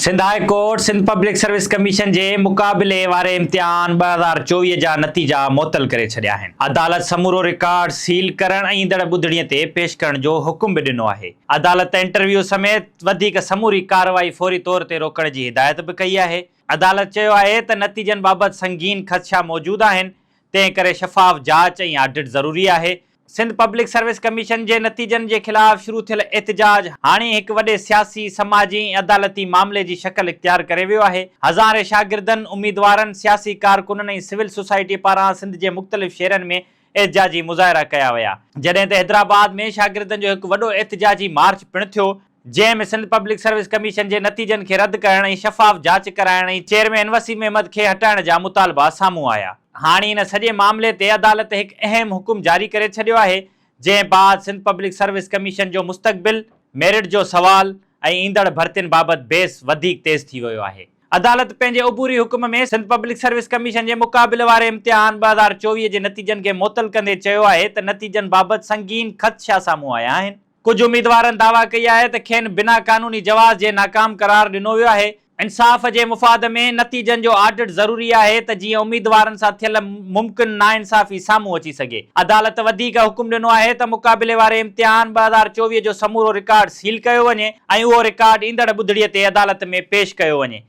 Sindh high court Sindh public service commission जे मुक़ाबिले वारे इम्तिहान 2024 जा नतीजा मुअत्तल करे छॾिया आहिनि। अदालत समूरो रिकॉर्ड सील करण ऐं ईंदड़ ॿुधणीअ ते पेश करण जो हुकुम बि ॾिनो आहे। अदालत इंटरव्यू समेत वधीक समूरी कार्रवाई फौरी तौर ते रोकण जी हिदायत बि कई आहे। अदालत चयो आहे त नतीजनि बाबति संगीन ख़दशा मौजूद आहिनि, तंहिं करे शफ़ाफ़ जांच ऐं ऑडिट ज़रूरी आहे। सिंध पब्लिक सर्विस कमीशन जे नतीजनि जे ख़िलाफ़ शुरू थियल एहतजाज हाणे हिकु वॾे सियासी, समाजी ऐं अदालती मामले जी शक्ल इख्तियार करे वियो आहे। हज़ारे शागिर्दनि, उम्मीदवारनि, सियासी कारकुननि ऐं सिविल सोसाइटी पारां सिंध जे मुख़्तलिफ़ शहरनि में एहतजाजी मुज़ाहिरा कया विया, जॾहिं त हैदराबाद में शागिर्दनि जो हिकु वॾो एहतजाजी मार्च पिणु थियो, जंहिं में सिंध पब्लिक सर्विस कमीशन जे नतीजनि खे रद्द करण ऐं शफ़ाफ़ जांच कराइण ऐं चेयरमैन वसीम अहमद खे हटाइण जा मुतालबा साम्हूं आया। हाणे इन सॼे मामले ते अदालत हिकु अहम हुकुम जारी करे छॾियो आहे, जंहिं बाद सिंध पब्लिक सर्विस कमीशन जो मुस्तक़बिल, मेरिट जो सवाल ऐं ईंदड़ भर्तियुनि बाबति बेस वधीक तेज़ थी वियो आहे। अदालत पंहिंजे उबूरी हुकुम में सिंध पब्लिक सर्विस कमीशन जे मुक़ाबिले वारे इम्तिहान 2024 जे नतीजनि खे मुअत्तल कंदे चयो आहे त नतीजनि बाबति संगीन ख़दशा साम्हूं आया आहिनि। कुझु उम्मीदवारनि दावा कई आहे त खेनि बिना कानूनी जवाज़ जे नाकाम करार ॾिनो वियो आहे। इंसाफ़ जे मुफ़ाद में नतीजनि जो ऑडिट ज़रूरी आहे त जीअं उम्मीदवारनि सां थियल मुमकिन नाइंसाफ़ी साम्हूं अची सघे। अदालत वधीक हुकुम ॾिनो आहे त मुक़ाबिले वारे इम्तिहान 2024 जो समूरो रिकॉर्ड सील कयो वञे ऐं उहो रिकॉर्ड ईंदड़ ॿुधड़ीअ ते अदालत में पेश कयो वञे।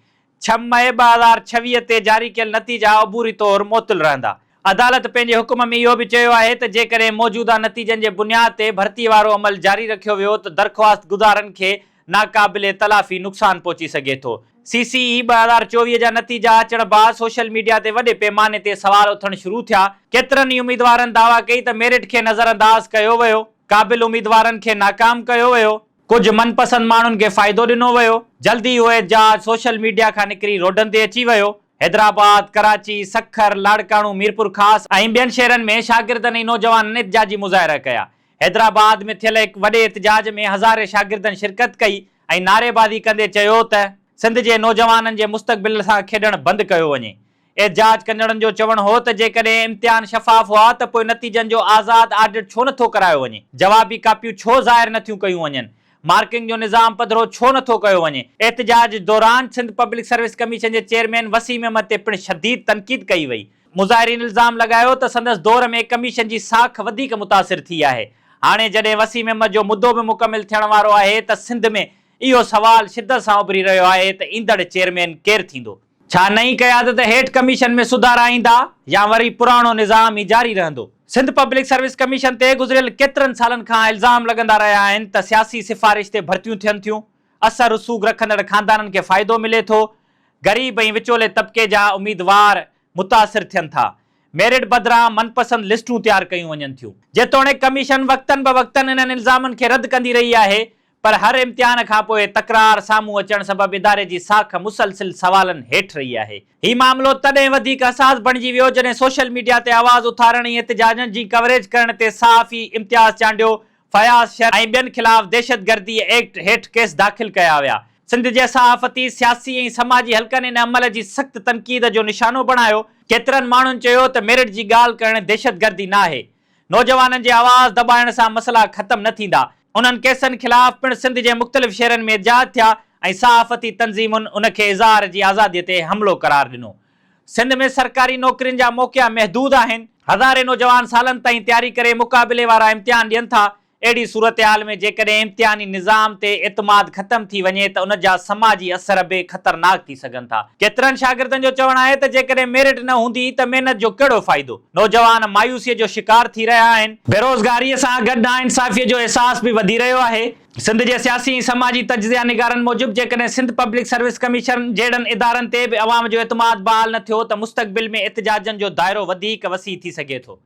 6 मई 2026 ते जारी कयल नतीजा अबूरी तौर मुअत्तल रहंदा। अदालत पंहिंजे हुकुम में इहो बि चयो आहे त जेकॾहिं मौजूदा नतीजनि जे बुनियाद ते भर्ती वारो अमल जारी रखियो वियो त दरख़्वास्त गुज़ारनि खे नाक़ाबिले तलाफ़ी नुक़सान पहुची सघे थो। CCE 2024 जा नतीजा अचण बाद सोशल मीडिया ते वॾे पैमाने ते सवाल उथणु शुरू थिया। केतिरनि ई उम्मीदवारनि दावा कई त मेरिट खे नज़रअंदाज़ कयो वियो, क़ाबिल उम्मीदवारनि खे नाकाम कयो वियो, कुझु मनपसंद माण्हुनि खे फ़ाइदो ॾिनो वियो। जल्दी उहो एहतजाज सोशल मीडिया खां निकिरी रोडनि ते अची वियो। हैदराबाद, कराची, सखर, लाड़काणू, मीरपुर ख़ास ऐं ॿियनि शहरनि में शागिर्दनि ऐं नौजवाननि एहतजाजी मुज़ाहिरा कया। हैदराबाद में थियल हिकु वॾे एहतजाज में हज़ारे शागिर्दनि शिरकत कई ऐं नारेबाज़ी कंदे चयो त सिंध जे नौजवाननि जे मुस्तक़बिल सां खेॾणु बंदि कयो वञे। एहतजाज कंदड़नि जो चवणु हो त जेकॾहिं इम्तिहान शफ़ाफ़ हुआ त पोइ नतीजनि जो आज़ाद ऑडिट छो नथो करायो वञे, जवाबी कापियूं छो ज़ाहिर नथियूं कयूं वञनि, मार्किंग जो निज़ाम पधिरो छो नथो कयो वञे। एहतजाज दौरान सिंध पब्लिक सर्विस कमीशन जे चेयरमैन वसीम अहमद ते पिणु शदीद तनक़ीद कई वई। मुज़ाहिरीन इल्ज़ाम लॻायो त संदसि दौर में कमीशन जी साख वधीक मुतासिर थी आहे। हाणे जॾहिं वसीम अहमद जो मुद्दो बि मुकमिल थियण वारो आहे त सिंध में इहो सवाल शिदत सां उभरी रहियो आहे त ईंदड़ चेयरमैन केरु थींदो। छा नई क़यादत हेठि कमीशन में सुधारा ईंदा या वरी पुराणो निज़ाम ई जारी रहंदो। सिंध पब्लिक सर्विस कमीशन ते गुज़िरियल केतिरनि सालनि खां इल्ज़ाम लॻंदा रहिया आहिनि त सियासी सिफ़ारिश ते भर्तियूं थियनि थियूं, असर रसूख़ रखंदड़ ख़ानदाननि खे फ़ाइदो मिले थो, ग़रीब ऐं विचोले तबिके जा उम्मीदवार मुतासिर थियनि था, मेरिट बदिरां मनपसंद लिस्टूं तयारु कयूं वञनि थियूं। जेतोणीकि कमीशन वक़्तनि ब वक़्तनि इन्हनि इल्ज़ामनि खे रद्द कंदी रही आहे, पर हर इम्तिहान खां पोइ तकरार साम्हूं अचण सबबि इदारे जी साख मुसलसिल सवालनि हेठि रही आहे। हीउ मामिलो तॾहिं वधीक हसास बणिजी वियो जॾहिं सोशल मीडिया ते आवाज़ उथारण ऐं एहतजाजनि जी कवरेज करण ते सहाफ़ी इम्तियाज़ चांडियो, फयाज़ शर ऐं ॿियनि ख़िलाफ़ दहशतगर्दी एक्ट हेठि केस दाख़िल कया विया। सिंध जे सहाफ़ती, सियासी ऐं समाजी हल्कनि इन अमल जी सख़्त तनक़ीद जो निशानो बणायो। केतिरनि माण्हुनि चयो त मेरिट जी ॻाल्हि करणु दहशतगर्दी न आहे। नौजवाननि जे आवाज़ दॿाइण सां मसइला ख़तम न थींदा। उन्हनि केसनि ख़िलाफ़ पिणु सिंध जे मुख़्तलिफ़ शहरनि में एहतजाज थिया ऐं सहाफ़ती तंज़ीमुनि उनखे इज़हार जी आज़ादीअ ते हमिलो करार ॾिनो। सिंध में सरकारी नौकरियुनि जा मौक़िया महदूद आहिनि। हज़ारे नौजवान सालनि ताईं तयारी करे मुक़ाबिले वारा इम्तिहान ॾियनि था। अहिड़ी सूरत हाल में जेकॾहिं इम्तिहानी निज़ाम ते एतमाद ख़तम थी वञे त उन जा समाजी असर बि ख़तरनाक थी सघनि था। केतिरनि शागिर्दनि जो चवणु आहे त जेकॾहिं मेरिट न हूंदी त महिनत जो कहिड़ो फ़ाइदो। नौजवान मायूसीअ जो शिकार थी रहिया आहिनि। बेरोज़गारीअ सां गॾु नाइंसाफ़ीअ जो अहसास बि वधी रहियो आहे। सिंध जे सियासी ऐं समाजी तजिज़िया निगारनि मूजिबि जेकॾहिं सिंध पब्लिक सर्विस कमीशन जहिड़नि इदारनि ते बि अवाम जो एतमाद बहाल न थियो त मुस्तक़बिल में एहतजाजनि जो दाइरो वधीक वसी थी सघे थो।